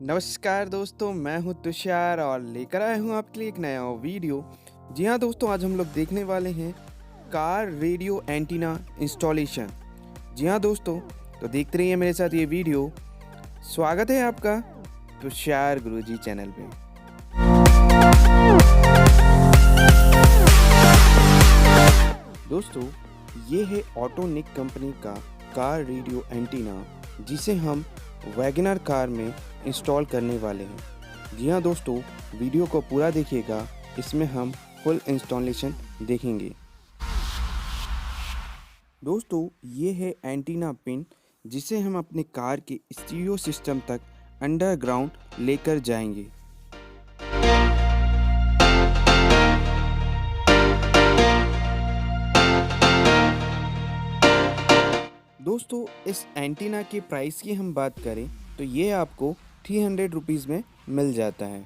नमस्कार दोस्तों, मैं हूं तुषार और लेकर आया हूं आपके लिए एक नया वीडियो। जी हाँ दोस्तों, आज हम लोग देखने वाले हैं कार रेडियो एंटीना इंस्टॉलेशन। जी हाँ दोस्तों, तो देखते रहिए मेरे साथ ये वीडियो। स्वागत है आपका तुषार गुरुजी चैनल पे। दोस्तों, ये है ऑटोनिक कंपनी का कार रेडियो एंटीना, जिसे हम वैगनर कार में इंस्टॉल करने वाले हैं। जी हाँ दोस्तों, वीडियो को पूरा देखिएगा, इसमें हम फुल इंस्टॉलेशन देखेंगे। दोस्तों, ये है एंटीना पिन, जिसे हम अपने कार के स्टीरियो सिस्टम तक अंडरग्राउंड लेकर जाएंगे। दोस्तों, इस एंटीना के प्राइस की हम बात करें तो ये आपको 300 रुपीज़ में मिल जाता है।